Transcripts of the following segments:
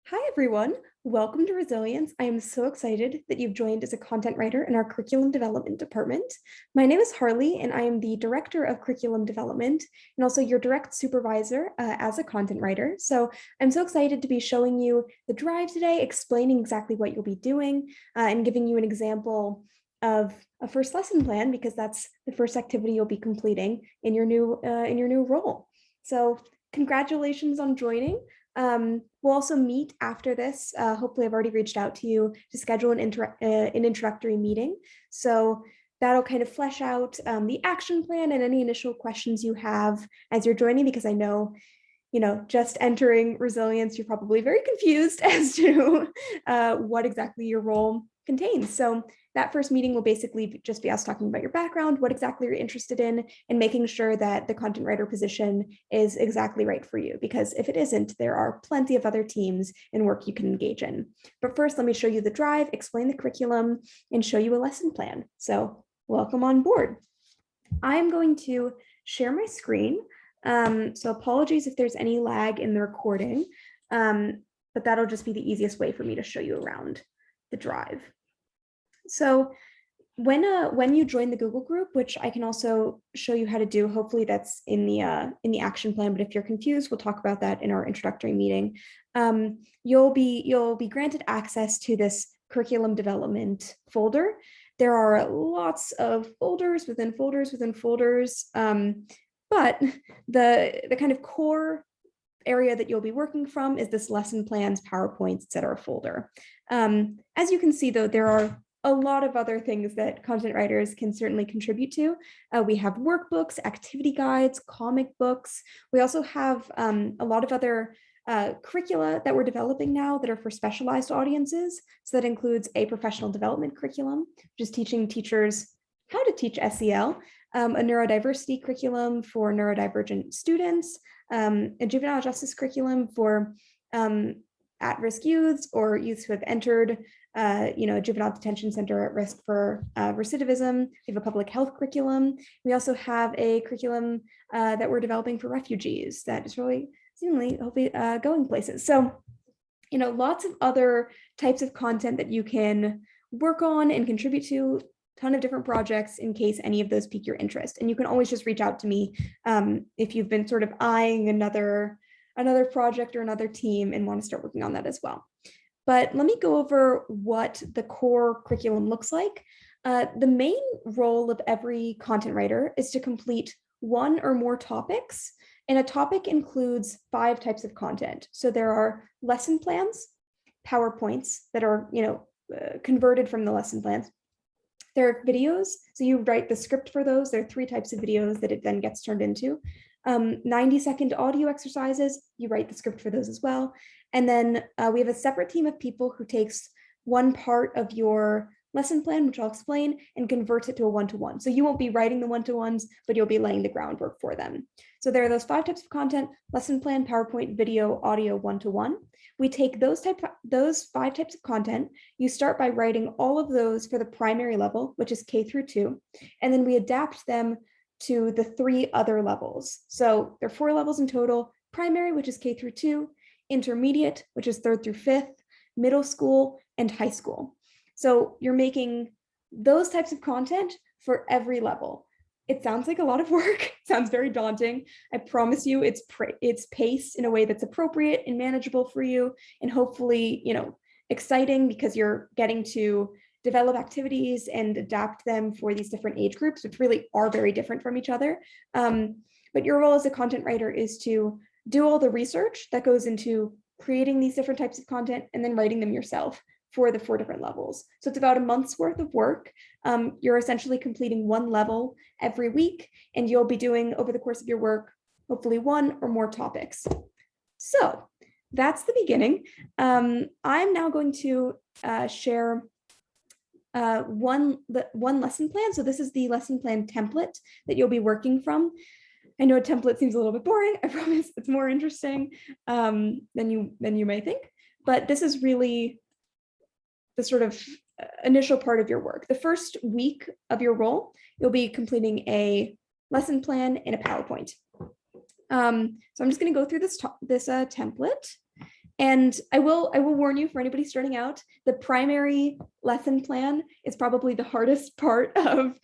Hi, everyone. Welcome to Resilience. I am so excited that you've joined as a content writer in our curriculum development department. My name is Harley, and I am the director of curriculum development and also your direct supervisor as a content writer. So I'm so excited to be showing you the drive today, explaining exactly what you'll be doing and giving you an example of a first lesson plan because that's the first activity you'll be completing in your new role. So congratulations on joining. We'll also meet after this. Hopefully, I've already reached out to you to schedule an introductory meeting. So that'll kind of flesh out the action plan and any initial questions you have as you're joining, because I know, just entering Resilience, you're probably very confused as to what exactly your role contains. So that first meeting will basically just be us talking about your background, what exactly you're interested in, and making sure that the content writer position is exactly right for you. Because if it isn't, there are plenty of other teams and work you can engage in. But first, let me show you the drive, explain the curriculum, and show you a lesson plan. So welcome on board. I'm going to share my screen. So apologies if there's any lag in the recording, but that'll just be the easiest way for me to show you around the drive. So when you join the Google group, which I can also show you how to do, hopefully that's in the action plan, but if you're confused, we'll talk about that in our introductory meeting. You'll be granted access to this curriculum development folder. There are lots of folders within folders within folders, but the kind of core area that you'll be working from is this lesson plans, PowerPoints, etc. folder. As you can see, though, there are a lot of other things that content writers can certainly contribute to. We have workbooks, activity guides, comic books. We also have a lot of other curricula that we're developing now that are for specialized audiences. So that includes a professional development curriculum, which is teaching teachers how to teach SEL, a neurodiversity curriculum for neurodivergent students, a juvenile justice curriculum for at-risk youths or youths who have entered a juvenile detention center at risk for recidivism. We have a public health curriculum. We also have a curriculum that we're developing for refugees that is really seemingly hopefully going places. So, lots of other types of content that you can work on and contribute to, ton of different projects in case any of those pique your interest. And you can always just reach out to me if you've been sort of eyeing another project or another team and want to start working on that as well. But let me go over what the core curriculum looks like. The main role of every content writer is to complete one or more topics, and a topic includes 5 types of content. So there are lesson plans, PowerPoints that are converted from the lesson plans. There are videos, so you write the script for those. There are 3 types of videos that it then gets turned into. 90-second audio exercises, you write the script for those as well. And then we have a separate team of people who takes one part of your lesson plan, which I'll explain, and converts it to a one-to-one. So you won't be writing the one-to-ones, but you'll be laying the groundwork for them. So there are those 5 types of content: lesson plan, PowerPoint, video, audio, one-to-one. We take those 5 types of content. You start by writing all of those for the primary level, which is K through 2, and then we adapt them to the 3 other levels. So there are 4 levels in total: primary, which is K through 2, intermediate, which is 3rd through 5th, middle school, and high school. So you're making those types of content for every level. It sounds like a lot of work. It sounds very daunting. I promise you it's paced in a way that's appropriate and manageable for you, and hopefully, exciting, because you're getting to develop activities and adapt them for these different age groups, which really are very different from each other. But your role as a content writer is to do all the research that goes into creating these different types of content and then writing them yourself for the 4 different levels. So it's about a month's worth of work. You're essentially completing 1 level every week, and you'll be doing, over the course of your work, hopefully 1 or more topics. So that's the beginning. I'm now going to share one lesson plan. So this is the lesson plan template that you'll be working from. I know a template seems a little bit boring. I promise it's more interesting than you may think. But this is really the sort of initial part of your work. The first week of your role, you'll be completing a lesson plan in a PowerPoint. So I'm just going to go through this template, And I will warn you, for anybody starting out, the primary lesson plan is probably the hardest part of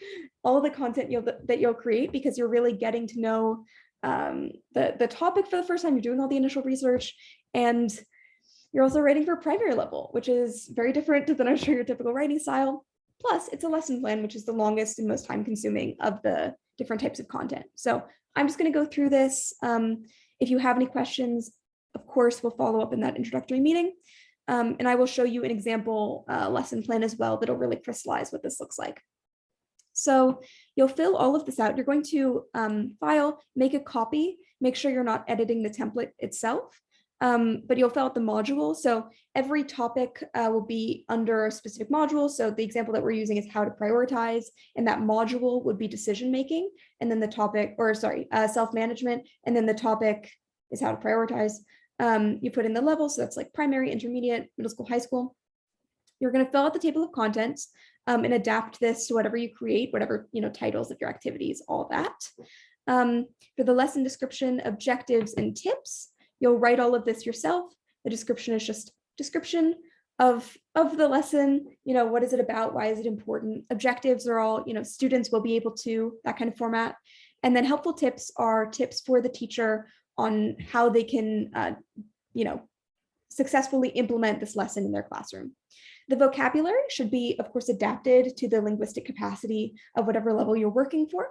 all the content that you'll create, because you're really getting to know the topic for the first time. You're doing all the initial research, and you're also writing for primary level, which is very different than, I'm sure, your typical writing style. Plus, it's a lesson plan, which is the longest and most time consuming of the different types of content. So I'm just going to go through this. If you have any questions, of course, we'll follow up in that introductory meeting. And I will show you an example lesson plan as well that'll really crystallize what this looks like. So you'll fill all of this out. You're going to file, make a copy, make sure you're not editing the template itself. But you'll fill out the module. So every topic will be under a specific module. So the example that we're using is how to prioritize, and that module would be decision making. And then the topic, or sorry, self-management. And then the topic is how to prioritize. You put in the level. So that's like primary, intermediate, middle school, high school. You're going to fill out the table of contents and adapt this to whatever you create, whatever, titles of your activities, all that. For the lesson description, objectives, and tips, you'll write all of this yourself. The description is just description of the lesson. What is it about? Why is it important? Objectives are all, students will be able to, that kind of format. And then helpful tips are tips for the teacher on how they can, successfully implement this lesson in their classroom. The vocabulary should be, of course, adapted to the linguistic capacity of whatever level you're working for.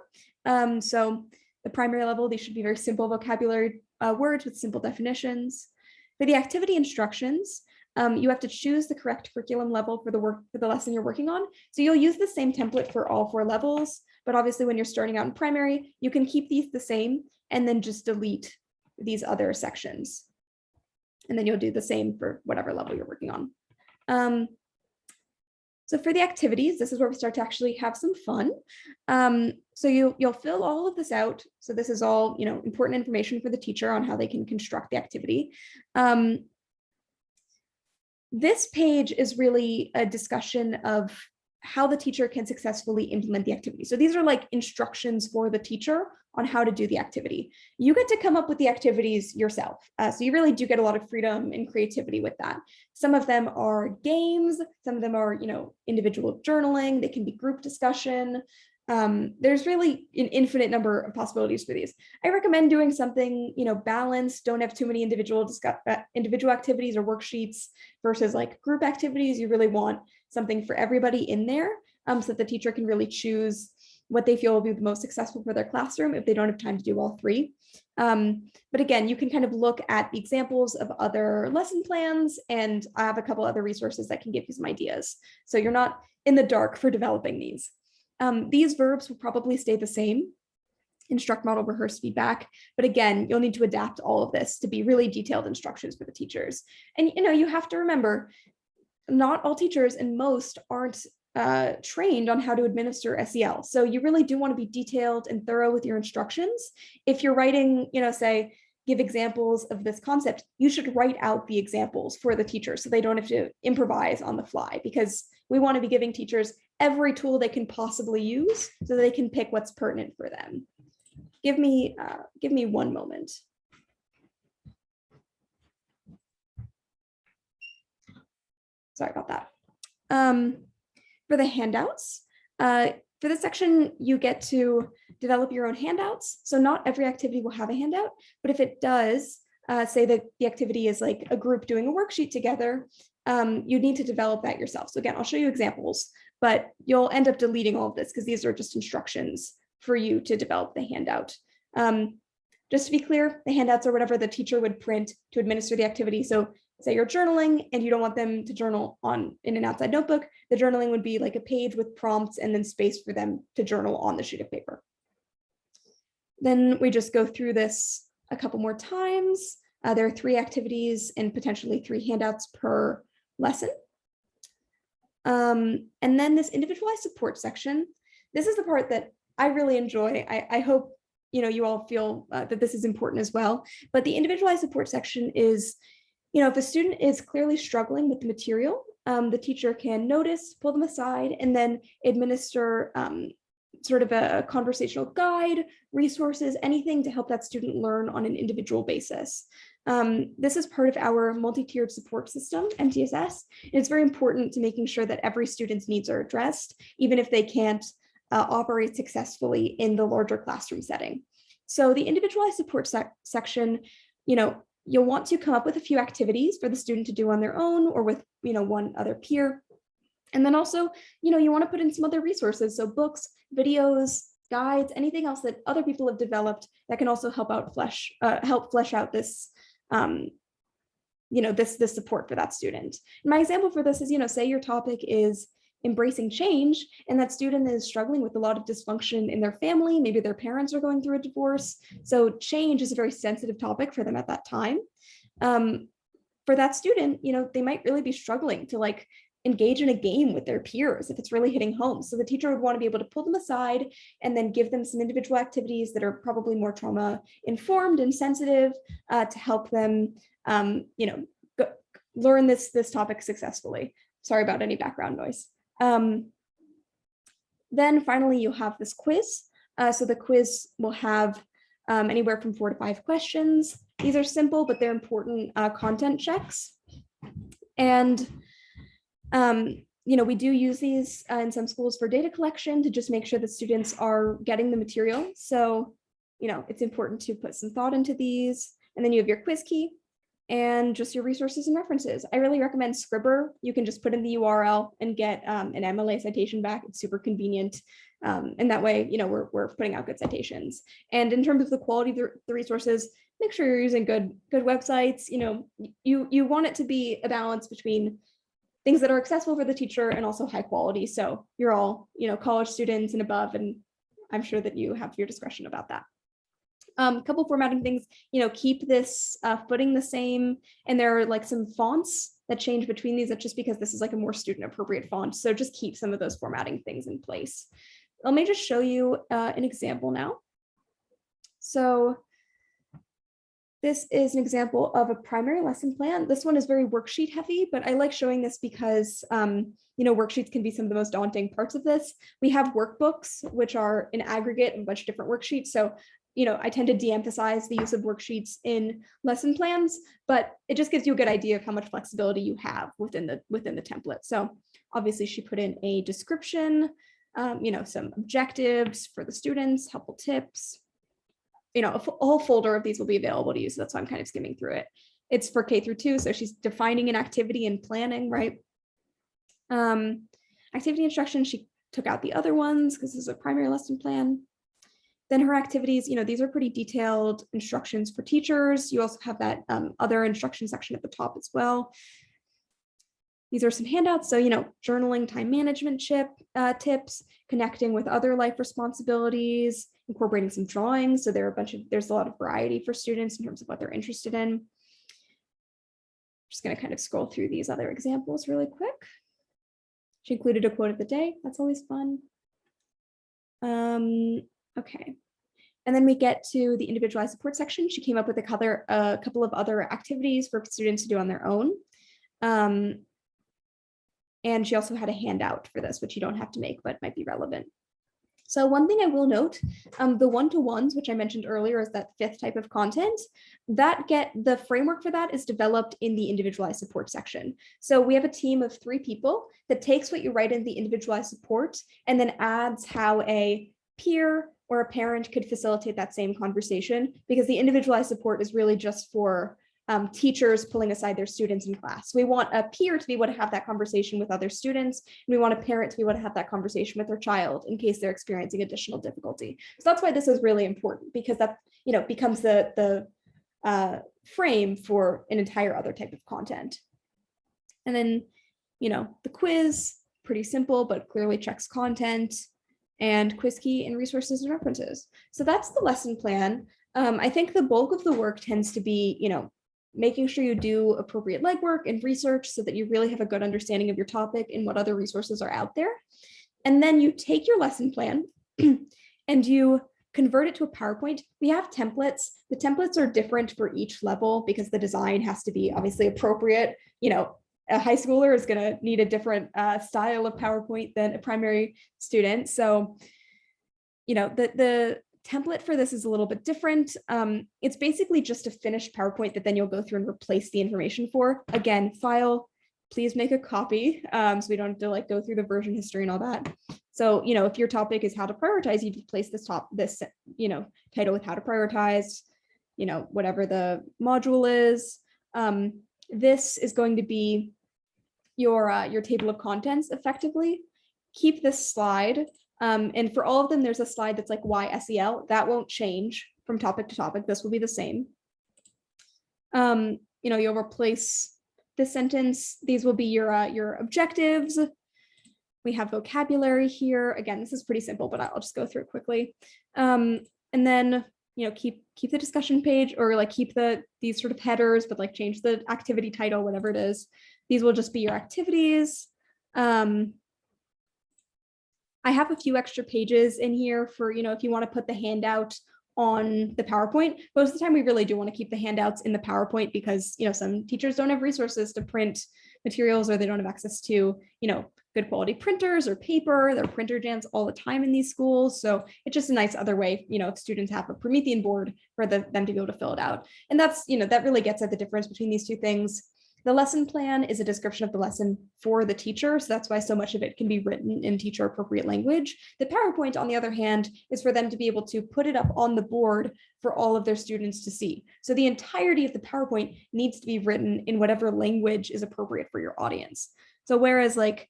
So the primary level, these should be very simple vocabulary words with simple definitions. For the activity instructions, you have to choose the correct curriculum level for the lesson you're working on. So you'll use the same template for all 4 levels, but obviously when you're starting out in primary, you can keep these the same and then just delete these other sections. And then you'll do the same for whatever level you're working on. So for the activities, this is where we start to actually have some fun. So you'll fill all of this out. So this is all, important information for the teacher on how they can construct the activity. This page is really a discussion of how the teacher can successfully implement the activity. So these are like instructions for the teacher on how to do the activity. You get to come up with the activities yourself. So you really do get a lot of freedom and creativity with that. Some of them are games, some of them are, individual journaling, they can be group discussion. There's really an infinite number of possibilities for these. I recommend doing something, balanced, don't have too many individual activities or worksheets versus like group activities. You really want something for everybody in there, so that the teacher can really choose what they feel will be the most successful for their classroom if they don't have time to do all 3. But again, you can kind of look at the examples of other lesson plans, and I have a couple other resources that can give you some ideas. So you're not in the dark for developing these. These verbs will probably stay the same: instruct, model, rehearse, feedback. But again, you'll need to adapt all of this to be really detailed instructions for the teachers. And you have to remember, not all teachers, and most aren't trained on how to administer SEL. So you really do want to be detailed and thorough with your instructions. If you're writing, say, give examples of this concept, you should write out the examples for the teacher so they don't have to improvise on the fly, because we want to be giving teachers every tool they can possibly use so they can pick what's pertinent for them. Give me 1 moment. Sorry about that. For the handouts, for this section, you get to develop your own handouts. So not every activity will have a handout, but if it does, say that the activity is like a group doing a worksheet together, you need to develop that yourself. So again, I'll show you examples, but you'll end up deleting all of this because these are just instructions for you to develop the handout. Just to be clear, the handouts are whatever the teacher would print to administer the activity. So say you're journaling and you don't want them to journal in an outside notebook, the journaling would be like a page with prompts and then space for them to journal on the sheet of paper. Then we just go through this a couple more times. There are 3 activities and potentially 3 handouts per lesson. And then this individualized support section, this is the part that I really enjoy. I hope you all feel that this is important as well. But the individualized support section is, if a student is clearly struggling with the material, the teacher can notice, pull them aside, and then administer sort of a conversational guide, resources, anything to help that student learn on an individual basis. This is part of our multi-tiered support system, MTSS, and it's very important to making sure that every student's needs are addressed, even if they can't operate successfully in the larger classroom setting. So the individualized support section, you'll want to come up with a few activities for the student to do on their own or with, one other peer. And then also, you want to put in some other resources. So books, videos, guides, anything else that other people have developed that can also help flesh out this, this support for that student. And my example for this is, say your topic is embracing change and that student is struggling with a lot of dysfunction in their family. Maybe their parents are going through a divorce. So change is a very sensitive topic for them at that time. For that student, they might really be struggling to engage in a game with their peers if it's really hitting home. So the teacher would want to be able to pull them aside and then give them some individual activities that are probably more trauma informed and sensitive to help them, learn this topic successfully. Sorry about any background noise. Then finally, you have this quiz. So the quiz will have anywhere from 4 to 5 questions. These are simple, but they're important content checks. And we do use these in some schools for data collection to just make sure that students are getting the material. So, it's important to put some thought into these. And then you have your quiz key and just your resources and references. I really recommend Scribr. You can just put in the URL and get an MLA citation back. It's super convenient. And that way, we're putting out good citations. And in terms of the quality of the resources, make sure you're using good websites. You want it to be a balance between things that are accessible for the teacher and also high quality. So you're all, college students and above, and I'm sure that you have your discretion about that. A couple formatting things, keep this footing the same. And there are some fonts that change between these. That's just because this is a more student appropriate font. So just keep some of those formatting things in place. Let me just show you an example now. So this is an example of a primary lesson plan. This one is very worksheet heavy, but I like showing this because worksheets can be some of the most daunting parts of this. We have workbooks, which are an aggregate of a bunch of different worksheets. So I tend to de-emphasize the use of worksheets in lesson plans, but it just gives you a good idea of how much flexibility you have within the template. So obviously she put in a description, some objectives for the students, helpful tips. A whole folder of these will be available to you. So that's why I'm kind of skimming through it. It's for K through 2. So she's defining an activity and planning, right? Activity instruction, she took out the other ones because this is a primary lesson plan. Then her activities, these are pretty detailed instructions for teachers. You also have that other instruction section at the top as well. These are some handouts. So, journaling, time management tips, connecting with other life responsibilities, incorporating some drawings. So there's a lot of variety for students in terms of what they're interested in. Just going to kind of scroll through these other examples really quick. She included a quote of the day. That's always fun. Okay. And then we get to the individualized support section. She came up with a couple of other activities for students to do on their own. And she also had a handout for this, which you don't have to make, but might be relevant. So one thing I will note, the one-to-ones, which I mentioned earlier, is that 5th type of content, the framework for that is developed in the individualized support section. So we have a team of 3 people that takes what you write in the individualized support and then adds how a peer or a parent could facilitate that same conversation, because the individualized support is really just for teachers pulling aside their students in class. We want a peer to be able to have that conversation with other students, and we want a parent to be able to have that conversation with their child in case they're experiencing additional difficulty. So that's why this is really important, because that becomes the frame for an entire other type of content. And then the quiz, pretty simple, but clearly checks content, and quiz key and resources and references. So that's the lesson plan. I think the bulk of the work tends to be making sure you do appropriate legwork and research so that you really have a good understanding of your topic and what other resources are out there. And then you take your lesson plan and you convert it to a PowerPoint. We have templates. The templates are different for each level because the design has to be obviously appropriate. A high schooler is going to need a different style of PowerPoint than a primary student. So, the template for this is a little bit different. It's basically just a finished PowerPoint that then you'll go through and replace the information for. Again, file, please make a copy, so we don't have to like go through the version history and all that. So, you know, if your topic is how to prioritize, you replace this title with how to prioritize, you know, whatever the module is. This is going to be your table of contents effectively. Keep this slide. And for all of them, there's a slide that's like why SEL. That won't change from topic to topic. This will be the same. You know, you'll replace this sentence. These will be your objectives. We have vocabulary here. Again, this is pretty simple, but I'll just go through it quickly. And then, you know, keep the discussion page, or like keep these sort of headers, but like change the activity title, whatever it is. These will just be your activities. I have a few extra pages in here for, you know, if you want to put the handout on the PowerPoint. Most of the time we really do want to keep the handouts in the PowerPoint because, you know, some teachers don't have resources to print materials, or they don't have access to, you know, good quality printers or paper. There are printer jams all the time in these schools. So it's just a nice other way, you know, if students have a Promethean board for them to be able to fill it out. And that's, you know, that really gets at the difference between these two things. The lesson plan is a description of the lesson for the teacher. So that's why so much of it can be written in teacher appropriate language. The PowerPoint, on the other hand, is for them to be able to put it up on the board for all of their students to see. So the entirety of the PowerPoint needs to be written in whatever language is appropriate for your audience. So whereas like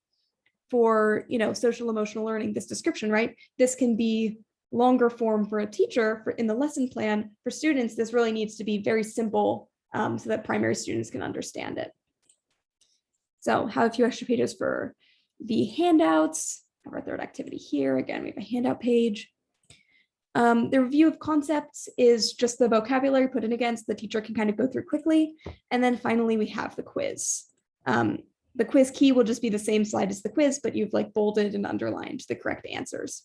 for, you know, social emotional learning, this description, right? This can be longer form for a teacher. In the lesson plan for students, this really needs to be very simple so that primary students can understand it. So have a few extra pages for the handouts. Have our third activity here. Again, we have a handout page. The review of concepts is just the vocabulary put in again, so the teacher can kind of go through quickly. And then finally, we have the quiz. The quiz key will just be the same slide as the quiz, but you've like bolded and underlined the correct answers.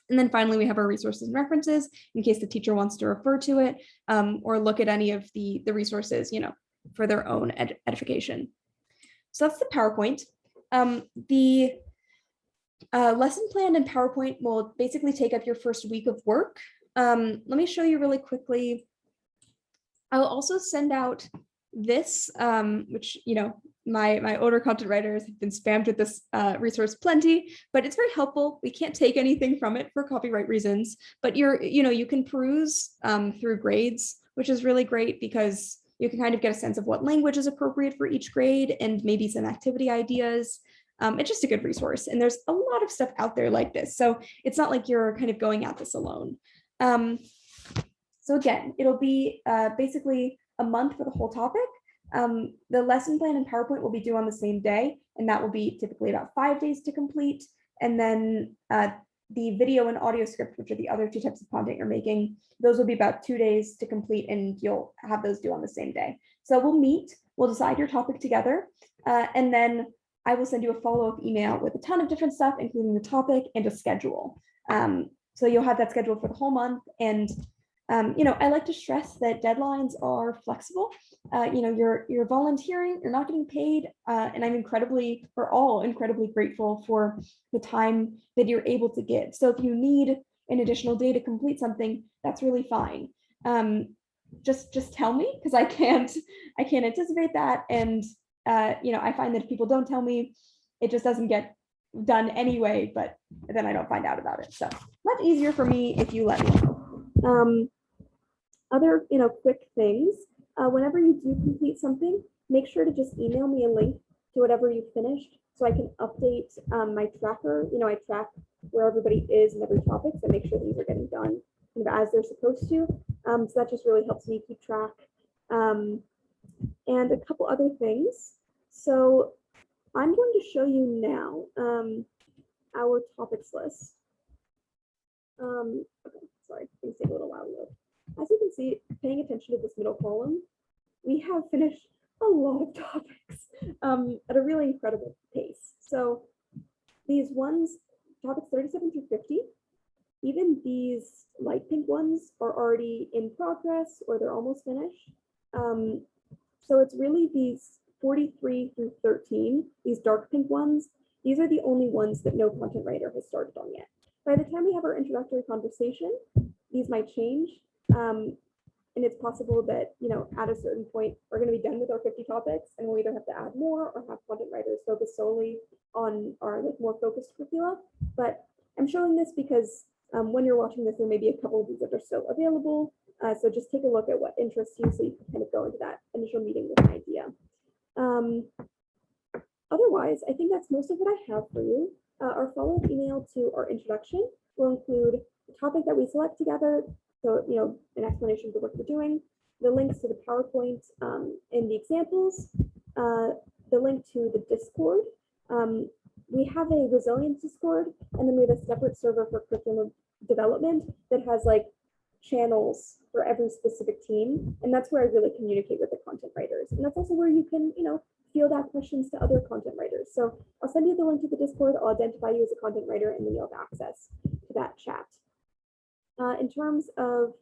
And then finally, we have our resources and references in case the teacher wants to refer to it or look at any of the resources, you know, for their own edification. So that's the PowerPoint. The lesson plan and PowerPoint will basically take up your first week of work. Let me show you really quickly. I'll also send out this, which, you know, my older content writers have been spammed with this resource plenty, but it's very helpful. We can't take anything from it for copyright reasons, but you can peruse through grades, which is really great because you can kind of get a sense of what language is appropriate for each grade and maybe some activity ideas. It's just a good resource, and there's a lot of stuff out there like this, so it's not like you're kind of going at this alone. So again, it'll be basically a month for the whole topic. The lesson plan and PowerPoint will be due on the same day, and that will be typically about 5 days to complete. And then the video and audio script, which are the other two types of content you're making, those will be about 2 days to complete, and you'll have those due on the same day. So we'll meet, we'll decide your topic together, and then I will send you a follow-up email with a ton of different stuff, including the topic and a schedule. So you'll have that scheduled for the whole month. And you know, I like to stress that deadlines are flexible. You know, you're volunteering, you're not getting paid, and we're all incredibly grateful for the time that you're able to give. So if you need an additional day to complete something, that's really fine. Just tell me, because I can't anticipate that. And you know, I find that if people don't tell me, it just doesn't get done anyway, but then I don't find out about it. So much easier for me if you let me know. Other, you know, quick things, whenever you do complete something, make sure to just email me a link to whatever you finished so I can update my tracker. You know, I track where everybody is in every topic, so make sure these are getting done kind of as they're supposed to. So that just really helps me keep track. And a couple other things. So I'm going to show you now our topics list. Okay, sorry, things take a little while to load. As you can see, paying attention to this middle column, we have finished a lot of topics at a really incredible pace. So these ones, topics 37 through 50, even these light pink ones are already in progress or they're almost finished. So it's really these 43 through 13, these dark pink ones, these are the only ones that no content writer has started on yet. By the time we have our introductory conversation, these might change. And it's possible that, at a certain point, we're going to be done with our 50 topics and we'll either have to add more or have content writers focus solely on our more focused curricula. But I'm showing this because when you're watching this, there may be a couple of these that are still available. So just take a look at what interests you so you can kind of go into that initial meeting with an idea. Otherwise, I think that's most of what I have for you. Our follow-up email to our introduction will include the topic that we select together, so, an explanation of the work we're doing, the links to the PowerPoint and the examples, the link to the Discord. We have a resilience Discord, and then we have a separate server for curriculum development that has channels for every specific team. And that's where I really communicate with the content writers. And that's also where you can, field out questions to other content writers. So I'll send you the link to the Discord. I'll identify you as a content writer, and then you'll have access to that chat. In terms of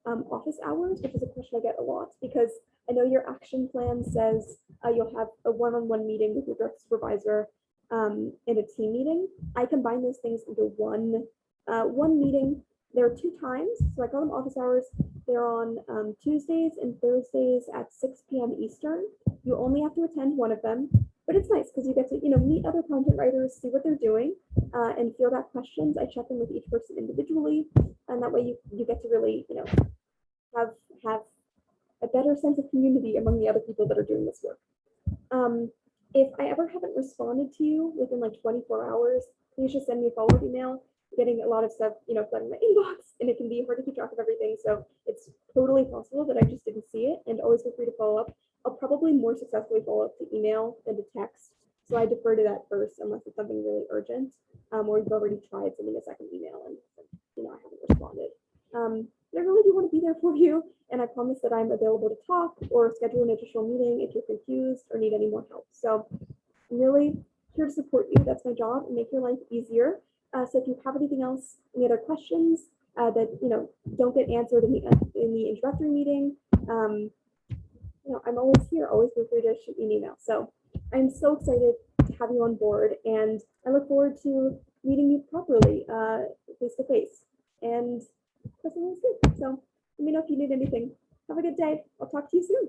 office hours, which is a question I get a lot, because I know your action plan says you'll have a one-on-one meeting with your direct supervisor and a team meeting. I combine those things into one meeting. There are 2 times, so I call them office hours. They're on Tuesdays and Thursdays at 6 p.m. Eastern. You only have to attend one of them, but it's nice because you get to meet other content writers, see what they're doing, and field out questions. I check in with each person individually, and that way you get to really have a better sense of community among the other people that are doing this work. If I ever haven't responded to you within 24 hours, please just send me a follow-up email. Getting a lot of stuff, flooding my inbox, and it can be hard to keep track of everything. So it's totally possible that I just didn't see it, and always feel free to follow up. I'll probably more successfully follow up to email than to text. So I defer to that first unless it's something really urgent, or you've already tried sending a second email and I haven't responded. But I really do want to be there for you, and I promise that I'm available to talk or schedule an additional meeting if you're confused or need any more help. So I'm really here to support you. That's my job, and make your life easier. So if you have anything else, any other questions that don't get answered in the introductory meeting, I'm always here. Always feel free to shoot me an email. So I'm so excited to have you on board, and I look forward to meeting you properly face to face. And that's all I was good. So let me know if you need anything. Have a good day. I'll talk to you soon.